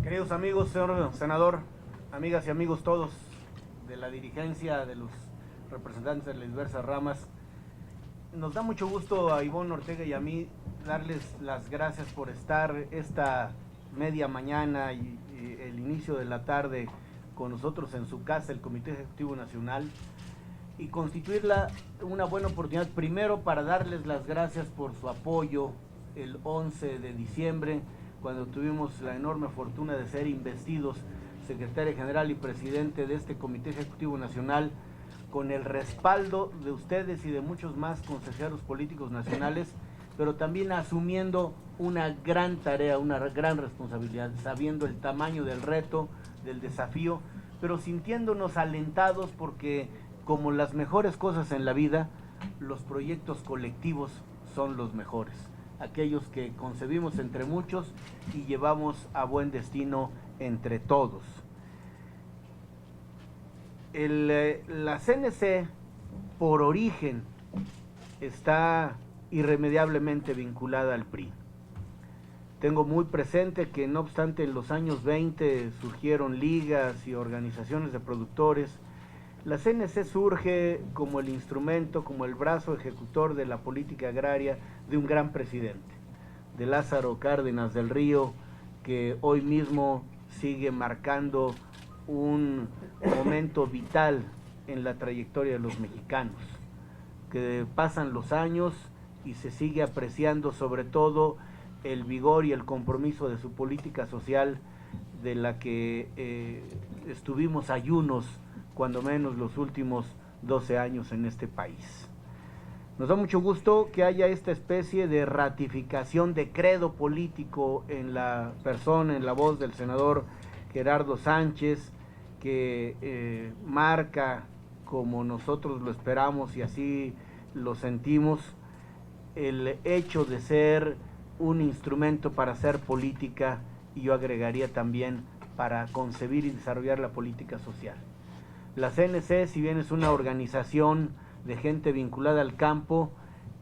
Queridos amigos, señor senador, amigas y amigos todos de la dirigencia, de los representantes de las diversas ramas, nos da mucho gusto a Ivonne Ortega y a mí darles las gracias por estar esta media mañana y el inicio de la tarde con nosotros en su casa, el Comité Ejecutivo Nacional, y constituirla una buena oportunidad primero para darles las gracias por su apoyo el 11 de diciembre, cuando tuvimos la enorme fortuna de ser investidos secretario general y presidente de este Comité Ejecutivo Nacional, con el respaldo de ustedes y de muchos más consejeros políticos nacionales, pero también asumiendo una gran tarea, una gran responsabilidad, sabiendo el tamaño del reto, del desafío, pero sintiéndonos alentados porque, como las mejores cosas en la vida, los proyectos colectivos son los mejores, aquellos que concebimos entre muchos y llevamos a buen destino entre todos. La CNC, por origen, está irremediablemente vinculada al PRI. Tengo muy presente que, no obstante, en los años 20 surgieron ligas y organizaciones de productores. La CNC surge como el instrumento, como el brazo ejecutor de la política agraria de un gran presidente, de Lázaro Cárdenas del Río, que hoy mismo sigue marcando un momento vital en la trayectoria de los mexicanos, que pasan los años y se sigue apreciando sobre todo el vigor y el compromiso de su política social, de la que estuvimos ayunos cuando menos los últimos 12 años en este país. Nos da mucho gusto que haya esta especie de ratificación de credo político en la persona, en la voz del senador Gerardo Sánchez, que marca, como nosotros lo esperamos y así lo sentimos, el hecho de ser un instrumento para hacer política, y yo agregaría también para concebir y desarrollar la política social. La CNC, si bien es una organización de gente vinculada al campo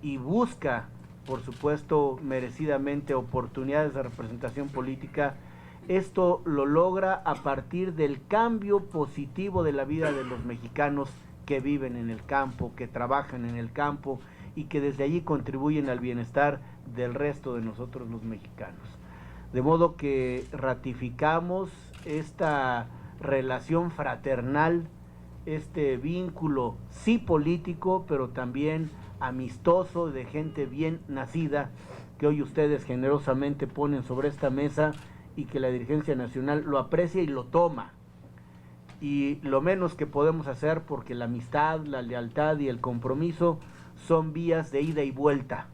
y busca, por supuesto, merecidamente oportunidades de representación política, esto lo logra a partir del cambio positivo de la vida de los mexicanos que viven en el campo, que trabajan en el campo y que desde allí contribuyen al bienestar del resto de nosotros los mexicanos. De modo que ratificamos esta relación fraternal, este vínculo sí político, pero también amistoso, de gente bien nacida, que hoy ustedes generosamente ponen sobre esta mesa y que la dirigencia nacional lo aprecia y lo toma. Y lo menos que podemos hacer, porque la amistad, la lealtad y el compromiso son vías de ida y vuelta.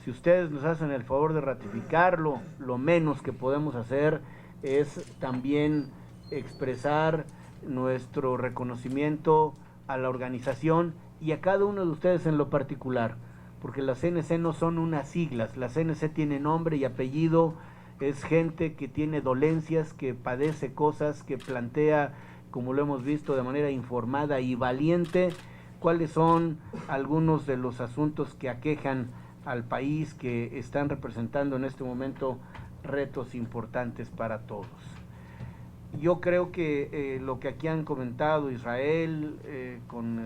Si ustedes nos hacen el favor de ratificarlo, lo menos que podemos hacer es también expresar nuestro reconocimiento a la organización y a cada uno de ustedes en lo particular, porque la CNC no son unas siglas, la CNC tiene nombre y apellido, es gente que tiene dolencias, que padece cosas, que plantea, como lo hemos visto, de manera informada y valiente, cuáles son algunos de los asuntos que aquejan al país, que están representando en este momento retos importantes para todos. Yo creo que lo que aquí han comentado Israel, con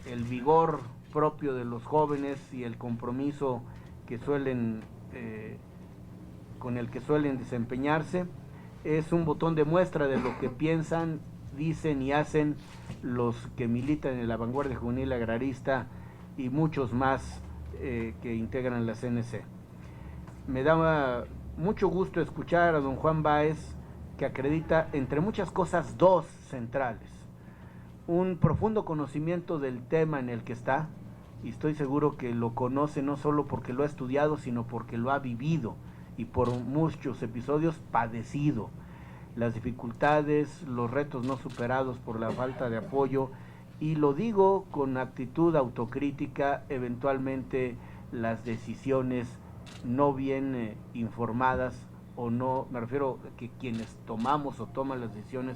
el vigor propio de los jóvenes y el compromiso que con el que suelen desempeñarse, es un botón de muestra de lo que piensan, dicen y hacen los que militan en la vanguardia juvenil agrarista y muchos más que integran la CNC. Me da mucho gusto escuchar a don Juan Báez, que acredita, entre muchas cosas, dos centrales: un profundo conocimiento del tema en el que está, y estoy seguro que lo conoce no solo porque lo ha estudiado, sino porque lo ha vivido y por muchos episodios padecido, las dificultades, los retos no superados por la falta de apoyo, y lo digo con actitud autocrítica, eventualmente las decisiones no bien informadas, o no, me refiero a que quienes tomamos o toman las decisiones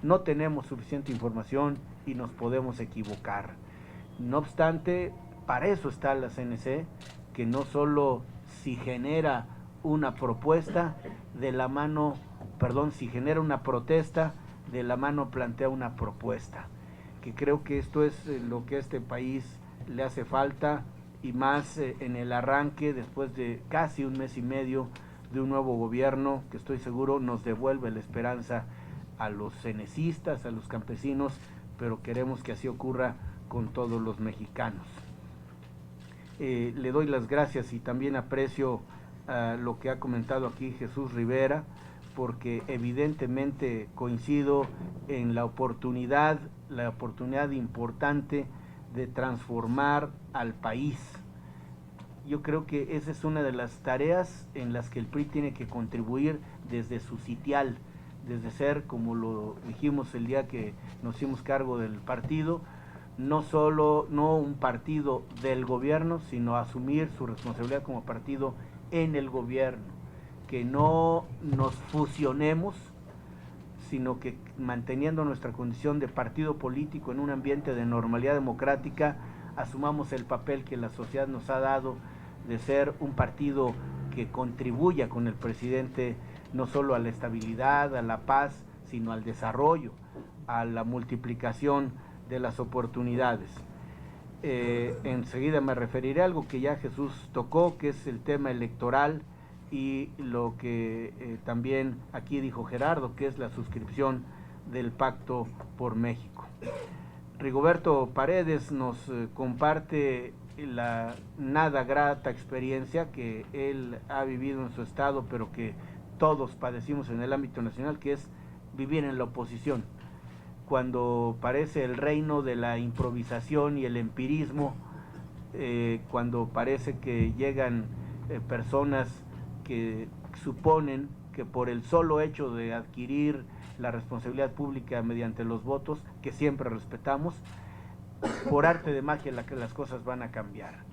no tenemos suficiente información y nos podemos equivocar. No obstante, para eso está la CNC, que no solo si genera una propuesta, de la mano, perdón, si genera una protesta, de la mano plantea una propuesta, que creo que esto es lo que a este país le hace falta, y más en el arranque, después de casi un mes y medio de un nuevo gobierno, que estoy seguro nos devuelve la esperanza a los cenecistas, a los campesinos, pero queremos que así ocurra con todos los mexicanos. Le doy las gracias y también aprecio lo que ha comentado aquí Jesús Rivera, porque evidentemente coincido en la oportunidad importante de transformar al país. Yo creo que esa es una de las tareas en las que el PRI tiene que contribuir desde su sitial, desde ser, como lo dijimos el día que nos hicimos cargo del partido, no un partido del gobierno, sino asumir su responsabilidad como partido en el gobierno, que no nos fusionemos, sino que manteniendo nuestra condición de partido político en un ambiente de normalidad democrática, asumamos el papel que la sociedad nos ha dado de ser un partido que contribuya con el presidente no solo a la estabilidad, a la paz, sino al desarrollo, a la multiplicación de las oportunidades. Enseguida me referiré a algo que ya Jesús tocó, que es el tema electoral, y lo que también aquí dijo Gerardo, que es la suscripción del Pacto por México. Rigoberto Paredes nos comparte la nada grata experiencia que él ha vivido en su estado, pero que todos padecimos en el ámbito nacional, que es vivir en la oposición, cuando parece el reino de la improvisación y el empirismo, cuando parece que llegan personas que suponen que por el solo hecho de adquirir la responsabilidad pública mediante los votos, que siempre respetamos, por arte de magia las cosas van a cambiar.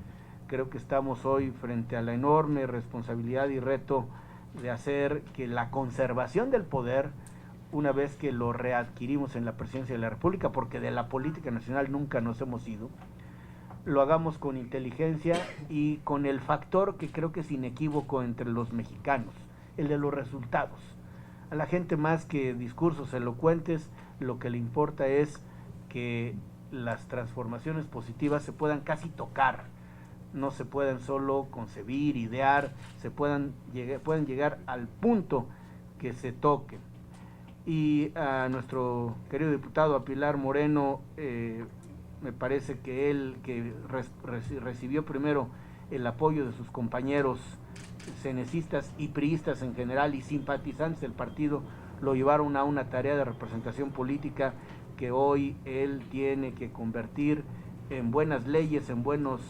Creo que estamos hoy frente a la enorme responsabilidad y reto de hacer que la conservación del poder, una vez que lo readquirimos en la presidencia de la República, porque de la política nacional nunca nos hemos ido, lo hagamos con inteligencia y con el factor que creo que es inequívoco entre los mexicanos, el de los resultados. A la gente, más que discursos elocuentes, lo que le importa es que las transformaciones positivas se puedan casi tocar, no se puedan solo concebir, idear, pueden llegar al punto que se toquen. Y a nuestro querido diputado, a Pilar Moreno, me parece que él, que recibió primero el apoyo de sus compañeros cenecistas y priistas en general y simpatizantes del partido, lo llevaron a una tarea de representación política que hoy él tiene que convertir en buenas leyes, en buenas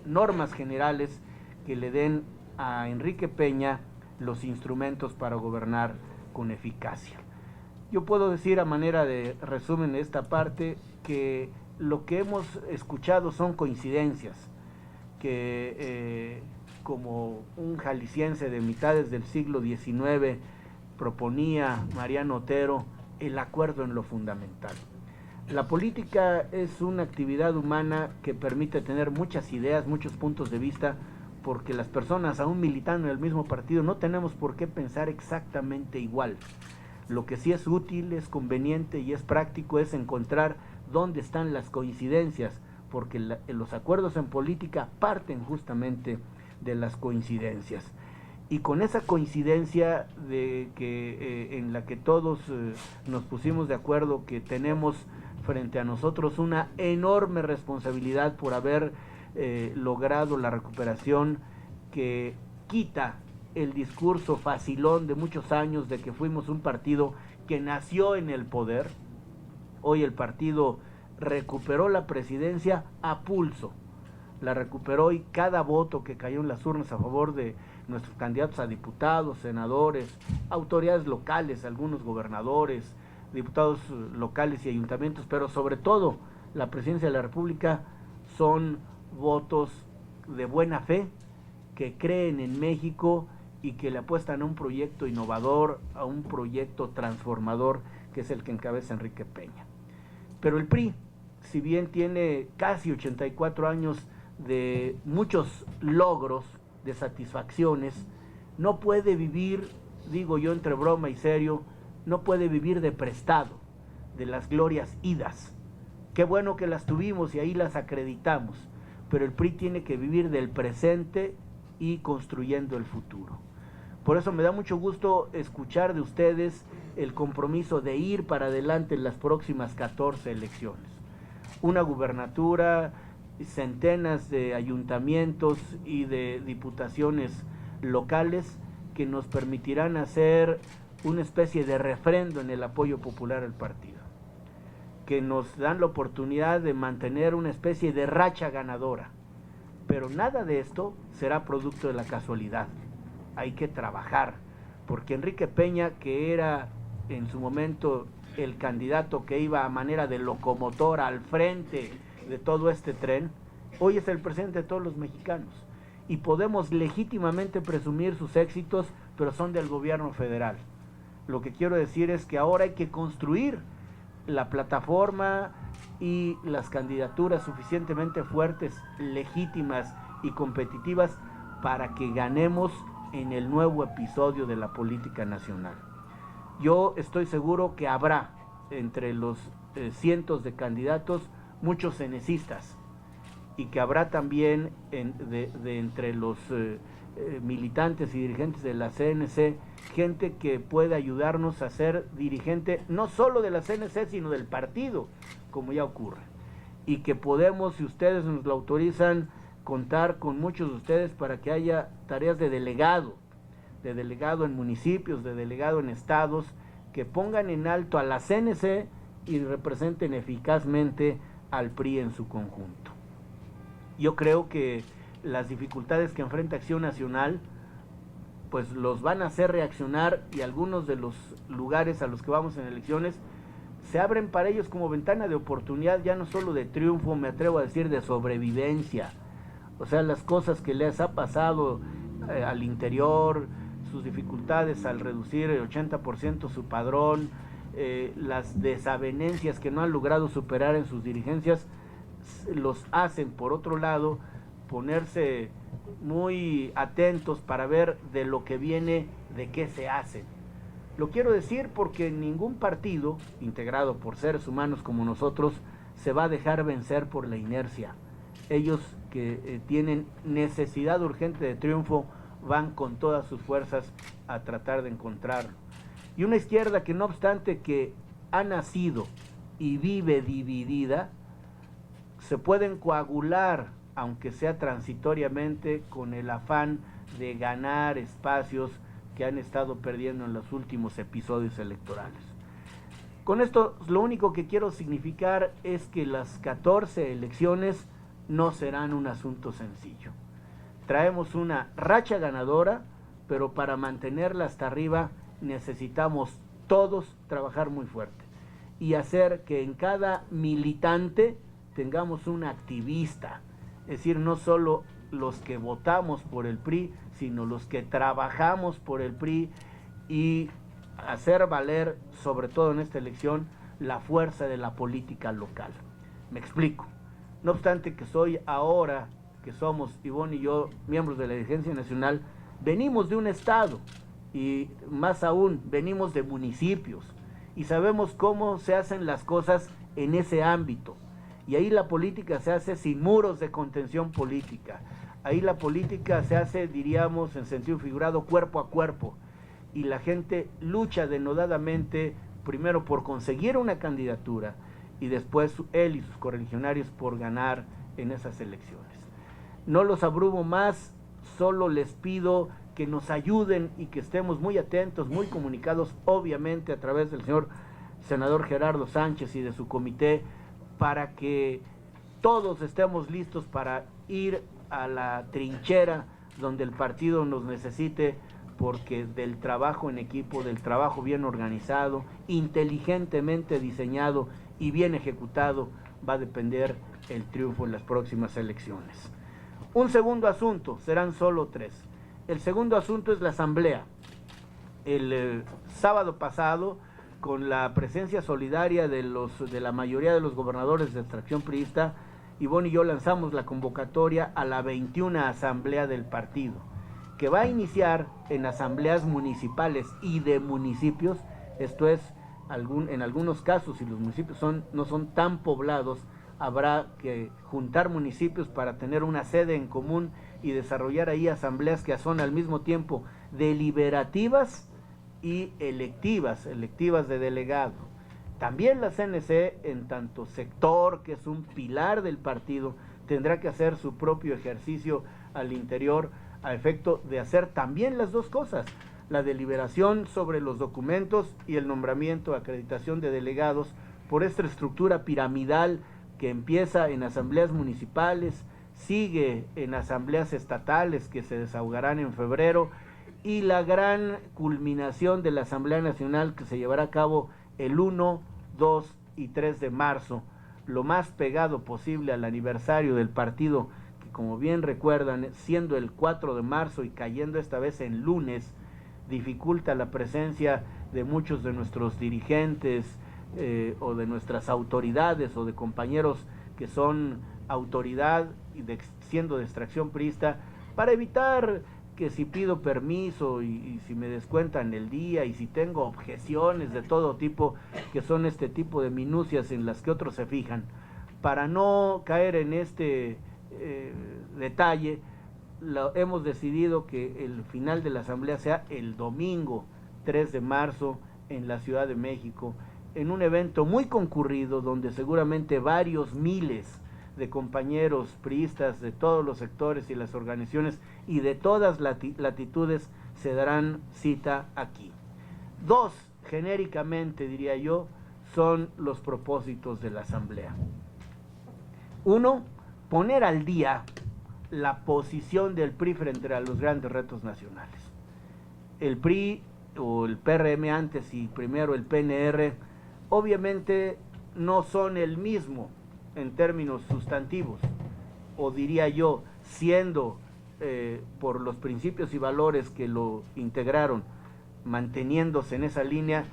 normas generales que le den a Enrique Peña los instrumentos para gobernar con eficacia. Yo puedo decir, a manera de resumen de esta parte, que lo que hemos escuchado son coincidencias, que como un jalisciense de mitades del siglo XIX proponía Mariano Otero, el acuerdo en lo fundamental. La política es una actividad humana que permite tener muchas ideas, muchos puntos de vista, porque las personas, aún militando en el mismo partido, no tenemos por qué pensar exactamente igual. Lo que sí es útil, es conveniente y es práctico es encontrar dónde están las coincidencias, porque los acuerdos en política parten justamente de las coincidencias. Y con esa coincidencia en la que todos nos pusimos de acuerdo que tenemos frente a nosotros una enorme responsabilidad por haber logrado la recuperación que quita el discurso facilón de muchos años de que fuimos un partido que nació en el poder. Hoy el partido recuperó la presidencia a pulso, la recuperó, y cada voto que cayó en las urnas a favor de nuestros candidatos a diputados, senadores, autoridades locales, algunos gobernadores, diputados locales y ayuntamientos, pero sobre todo la presidencia de la República, son votos de buena fe, que creen en México y que le apuestan a un proyecto innovador, a un proyecto transformador, que es el que encabeza Enrique Peña. Pero el PRI, si bien tiene casi 84 años de muchos logros, de satisfacciones, no puede vivir, digo yo entre broma y serio, no puede vivir de prestado, de las glorias idas. Qué bueno que las tuvimos y ahí las acreditamos, pero el PRI tiene que vivir del presente y construyendo el futuro. Por eso me da mucho gusto escuchar de ustedes el compromiso de ir para adelante en las próximas 14 elecciones. Una gubernatura, centenas de ayuntamientos y de diputaciones locales que nos permitirán hacer una especie de refrendo en el apoyo popular al partido, que nos dan la oportunidad de mantener una especie de racha ganadora. Pero nada de esto será producto de la casualidad. Hay que trabajar, porque Enrique Peña, que era en su momento el candidato que iba a manera de locomotora al frente de todo este tren, hoy es el presidente de todos los mexicanos. Y podemos legítimamente presumir sus éxitos, pero son del gobierno federal. Lo que quiero decir es que ahora hay que construir la plataforma y las candidaturas suficientemente fuertes, legítimas y competitivas para que ganemos en el nuevo episodio de la política nacional. Yo estoy seguro que habrá entre los cientos de candidatos muchos cenecistas y que habrá también entre los militantes y dirigentes de la CNC gente que pueda ayudarnos a ser dirigente no solo de la CNC sino del partido, como ya ocurre, y que podemos, si ustedes nos lo autorizan, contar con muchos de ustedes para que haya tareas de delegado en municipios, de delegado en estados, que pongan en alto a la CNC y representen eficazmente al PRI en su conjunto. Yo creo que las dificultades que enfrenta Acción Nacional pues los van a hacer reaccionar, y algunos de los lugares a los que vamos en elecciones se abren para ellos como ventana de oportunidad, ya no solo de triunfo, me atrevo a decir de sobrevivencia. O sea, las cosas que les ha pasado al interior, sus dificultades al reducir el 80% su padrón, las desavenencias que no han logrado superar en sus dirigencias, los hacen, por otro lado, ponerse muy atentos para ver de lo que viene, de qué se hacen. Lo quiero decir porque ningún partido integrado por seres humanos como nosotros se va a dejar vencer por la inercia. Ellos que tienen necesidad urgente de triunfo van con todas sus fuerzas a tratar de encontrarlo. Y una izquierda que, no obstante que ha nacido y vive dividida, se pueden coagular, aunque sea transitoriamente, con el afán de ganar espacios que han estado perdiendo en los últimos episodios electorales. Con esto, lo único que quiero significar es que las 14 elecciones no serán un asunto sencillo. Traemos una racha ganadora, pero para mantenerla hasta arriba necesitamos todos trabajar muy fuerte y hacer que en cada militante tengamos un activista, es decir, no solo los que votamos por el PRI, sino los que trabajamos por el PRI, y hacer valer, sobre todo en esta elección, la fuerza de la política local. Me explico. No obstante que soy ahora, que somos Ivonne y yo, miembros de la dirigencia nacional, venimos de un estado, y más aún, venimos de municipios, y sabemos cómo se hacen las cosas en ese ámbito. Y ahí la política se hace sin muros de contención política. Ahí la política se hace, diríamos, en sentido figurado, cuerpo a cuerpo. Y la gente lucha denodadamente, primero por conseguir una candidatura, y después él y sus correligionarios por ganar en esas elecciones. No los abrumo más, solo les pido que nos ayuden y que estemos muy atentos, muy comunicados, obviamente a través del señor senador Gerardo Sánchez y de su comité, para que todos estemos listos para ir a la trinchera donde el partido nos necesite, porque del trabajo en equipo, del trabajo bien organizado, inteligentemente diseñado y bien ejecutado, va a depender el triunfo en las próximas elecciones. Un segundo asunto, serán solo 3. El segundo asunto es la asamblea. El sábado pasado, con la presencia solidaria de la mayoría de los gobernadores de extracción priista, Ivonne y yo lanzamos la convocatoria a la 21 asamblea del partido, que va a iniciar en asambleas municipales y de municipios. Esto es, en algunos casos, si los municipios no son tan poblados, habrá que juntar municipios para tener una sede en común y desarrollar ahí asambleas que son al mismo tiempo deliberativas y electivas de delegado. También la CNC, en tanto sector que es un pilar del partido, tendrá que hacer su propio ejercicio al interior a efecto de hacer también las dos cosas: la deliberación sobre los documentos y el nombramiento, acreditación de delegados por esta estructura piramidal que empieza en asambleas municipales, sigue en asambleas estatales que se desahogarán en febrero, y la gran culminación de la Asamblea Nacional que se llevará a cabo el 1, 2 y 3 de marzo, lo más pegado posible al aniversario del partido, que como bien recuerdan, siendo el 4 de marzo y cayendo esta vez en lunes, dificulta la presencia de muchos de nuestros dirigentes o de nuestras autoridades o de compañeros que son autoridad y siendo de extracción priista, para evitar que si pido permiso y si me descuentan el día y si tengo objeciones de todo tipo, que son este tipo de minucias en las que otros se fijan, para no caer en este detalle, hemos decidido que el final de la asamblea sea el domingo 3 de marzo en la Ciudad de México, en un evento muy concurrido donde seguramente varios miles de compañeros priistas de todos los sectores y las organizaciones y de todas latitudes se darán cita aquí. Dos, genéricamente diría yo, son los propósitos de la asamblea. Uno, poner al día la posición del PRI frente a los grandes retos nacionales. El PRI o el PRM antes y primero el PNR obviamente no son el mismo en términos sustantivos, o diría yo, siendo por los principios y valores que lo integraron, manteniéndose en esa línea,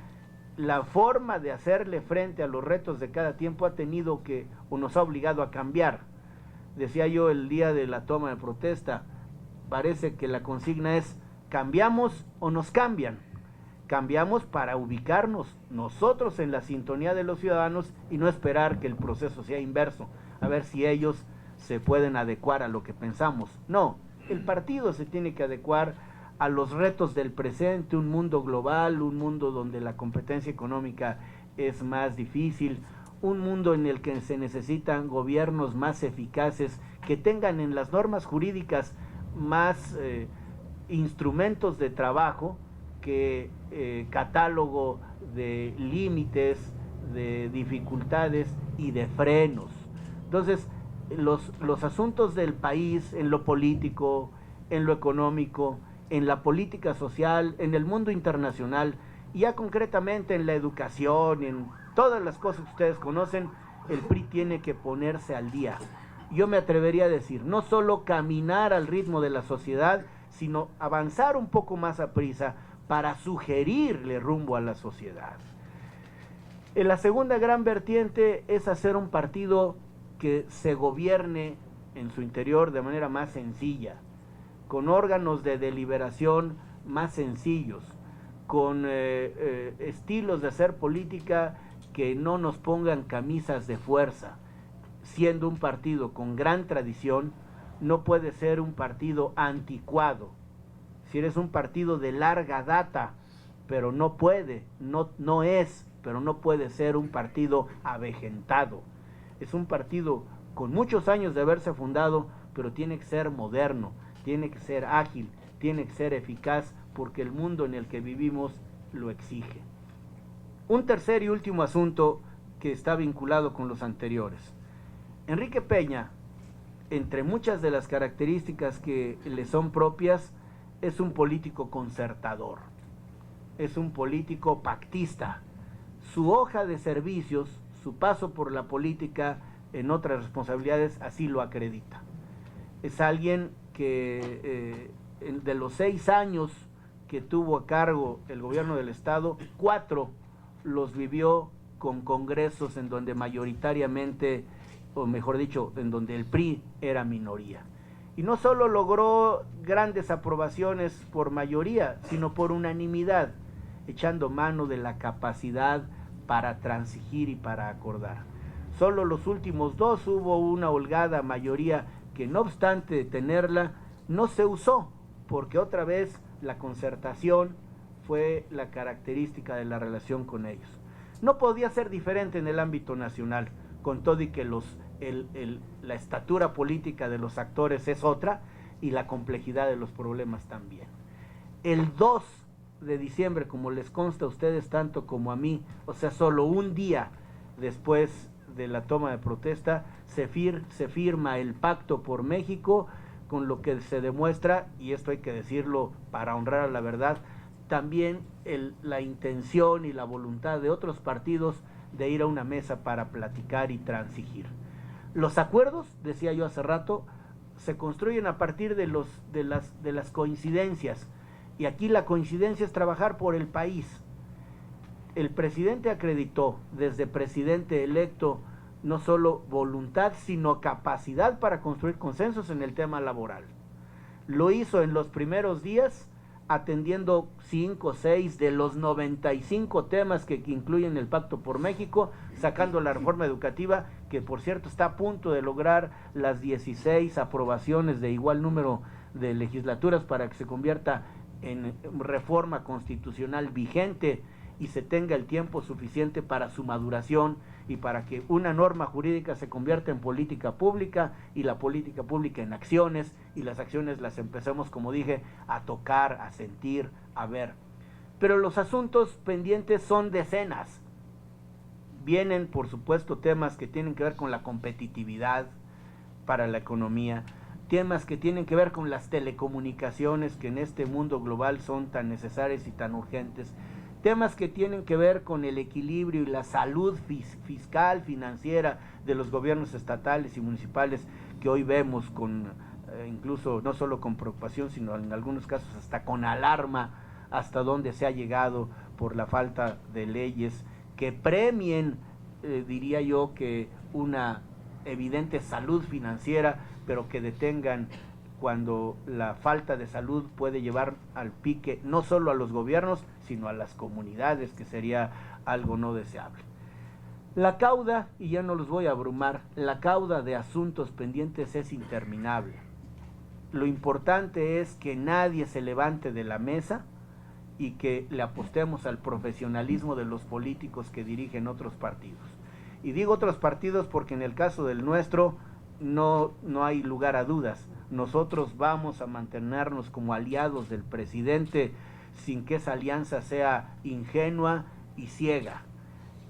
la forma de hacerle frente a los retos de cada tiempo ha tenido que, o nos ha obligado a cambiar. Decía yo el día de la toma de protesta, parece que la consigna es: ¿cambiamos o nos cambian? Cambiamos para ubicarnos nosotros en la sintonía de los ciudadanos y no esperar que el proceso sea inverso, a ver si ellos se pueden adecuar a lo que pensamos. No, el partido se tiene que adecuar a los retos del presente, un mundo global, un mundo donde la competencia económica es más difícil, un mundo en el que se necesitan gobiernos más eficaces, que tengan en las normas jurídicas más instrumentos de trabajo que catálogo de límites, de dificultades y de frenos. Entonces, los asuntos del país en lo político, en lo económico, en la política social, en el mundo internacional, y ya concretamente en la educación, en todas las cosas que ustedes conocen, el PRI tiene que ponerse al día. Yo me atrevería a decir, no solo caminar al ritmo de la sociedad, sino avanzar un poco más a prisa para sugerirle rumbo a la sociedad. La segunda gran vertiente es hacer un partido que se gobierne en su interior de manera más sencilla, con órganos de deliberación más sencillos, con estilos de hacer política que no nos pongan camisas de fuerza. Siendo un partido con gran tradición, no puede ser un partido anticuado. Si eres un partido de larga data, pero no puede ser un partido avejentado. Es un partido con muchos años de haberse fundado, pero tiene que ser moderno, tiene que ser ágil, tiene que ser eficaz, porque el mundo en el que vivimos lo exige. Un tercer y último asunto que está vinculado con los anteriores. Enrique Peña, entre muchas de las características que le son propias, es un político concertador, es un político pactista. Su hoja de servicios, su paso por la política en otras responsabilidades así lo acredita. Es alguien que de los 6 años que tuvo a cargo el gobierno del Estado, 4 los vivió con congresos en donde mayoritariamente, o mejor dicho, en donde el PRI era minoría. Y no solo logró grandes aprobaciones por mayoría, sino por unanimidad, echando mano de la capacidad para transigir y para acordar. Solo los últimos dos hubo una holgada mayoría que, no obstante tenerla, no se usó, porque otra vez la concertación fue la característica de la relación con ellos. No podía ser diferente en el ámbito nacional, con todo y que la estatura política de los actores es otra y la complejidad de los problemas también. El 2 de diciembre, como les consta a ustedes tanto como a mí, o sea, solo un día después de la toma de protesta, se firma el Pacto por México, con lo que se demuestra, y esto hay que decirlo para honrar a la verdad, también la intención y la voluntad de otros partidos de ir a una mesa para platicar y transigir. Los acuerdos, decía yo hace rato, se construyen a partir de las coincidencias, y aquí la coincidencia es trabajar por el país. El presidente acreditó, desde presidente electo, no solo voluntad, sino capacidad para construir consensos en el tema laboral. Lo hizo en los primeros días, atendiendo 5 o 6 de los 95 temas que incluyen el Pacto por México, sacando la reforma educativa, que por cierto está a punto de lograr las 16 aprobaciones de igual número de legislaturas para que se convierta en reforma constitucional vigente y se tenga el tiempo suficiente para su maduración y para que una norma jurídica se convierta en política pública y la política pública en acciones, y las acciones las empecemos, como dije, a tocar, a sentir, a ver. Pero los asuntos pendientes son decenas. Vienen, por supuesto, temas que tienen que ver con la competitividad para la economía, temas que tienen que ver con las telecomunicaciones, que en este mundo global son tan necesarias y tan urgentes, temas que tienen que ver con el equilibrio y la salud fiscal, financiera de los gobiernos estatales y municipales, que hoy vemos con, incluso no solo con preocupación, sino en algunos casos hasta con alarma, hasta dónde se ha llegado por la falta de leyes que premien, diría yo, que una evidente salud financiera, pero que detengan cuando la falta de salud puede llevar al pique no solo a los gobiernos, sino a las comunidades, que sería algo no deseable. La cauda, y ya no los voy a abrumar, la cauda de asuntos pendientes es interminable. Lo importante es que nadie se levante de la mesa y que le apostemos al profesionalismo de los políticos que dirigen otros partidos. Y digo otros partidos porque en el caso del nuestro no hay lugar a dudas. Nosotros vamos a mantenernos como aliados del presidente sin que esa alianza sea ingenua y ciega.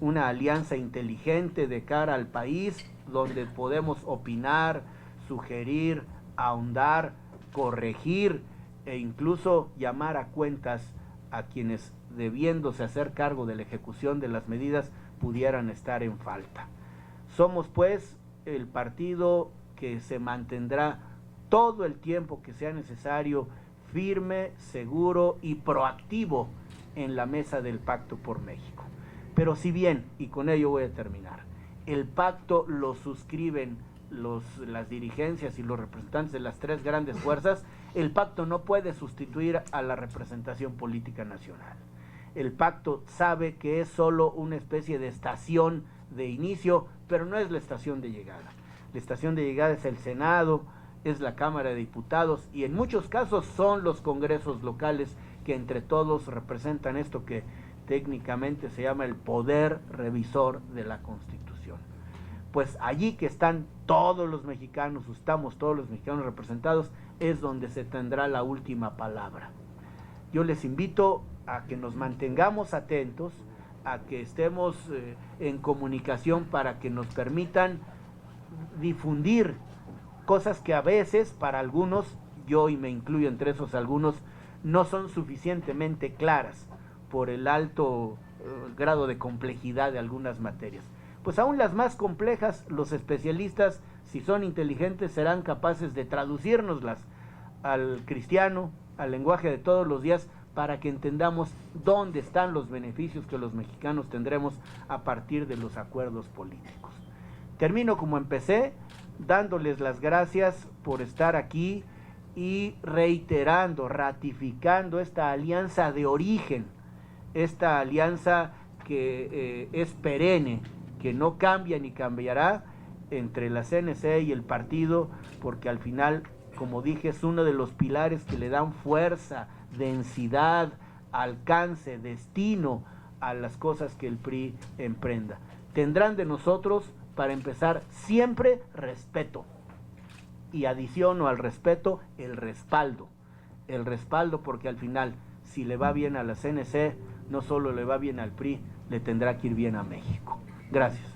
Una alianza inteligente de cara al país, donde podemos opinar, sugerir, ahondar, corregir e incluso llamar a cuentas a quienes, debiéndose hacer cargo de la ejecución de las medidas, pudieran estar en falta. Somos pues el partido que se mantendrá todo el tiempo que sea necesario firme, seguro y proactivo en la mesa del Pacto por México. Pero si bien, y con ello voy a terminar, el pacto lo suscriben las dirigencias y los representantes de las tres grandes fuerzas, el pacto no puede sustituir a la representación política nacional. El pacto sabe que es solo una especie de estación de inicio, pero no es la estación de llegada. La estación de llegada es el Senado, es la Cámara de Diputados y en muchos casos son los congresos locales, que entre todos representan esto que técnicamente se llama el poder revisor de la Constitución. Pues allí que están todos los mexicanos, estamos todos los mexicanos representados, es donde se tendrá la última palabra. Yo les invito a que nos mantengamos atentos, a que estemos en comunicación para que nos permitan difundir cosas que a veces para algunos, yo y me incluyo entre esos algunos, no son suficientemente claras por el alto grado de complejidad de algunas materias. Pues aún las más complejas, los especialistas, si son inteligentes, serán capaces de traducírnoslas al cristiano, al lenguaje de todos los días, para que entendamos dónde están los beneficios que los mexicanos tendremos a partir de los acuerdos políticos. Termino como empecé, dándoles las gracias por estar aquí y reiterando, ratificando esta alianza de origen, esta alianza que es perenne, que no cambia ni cambiará entre la CNC y el partido, porque al final, como dije, es uno de los pilares que le dan fuerza, densidad, alcance, destino a las cosas que el PRI emprenda. Tendrán de nosotros, para empezar, siempre respeto. Y adiciono al respeto el respaldo. El respaldo, porque al final, si le va bien a la CNC, no solo le va bien al PRI, le tendrá que ir bien a México. Gracias.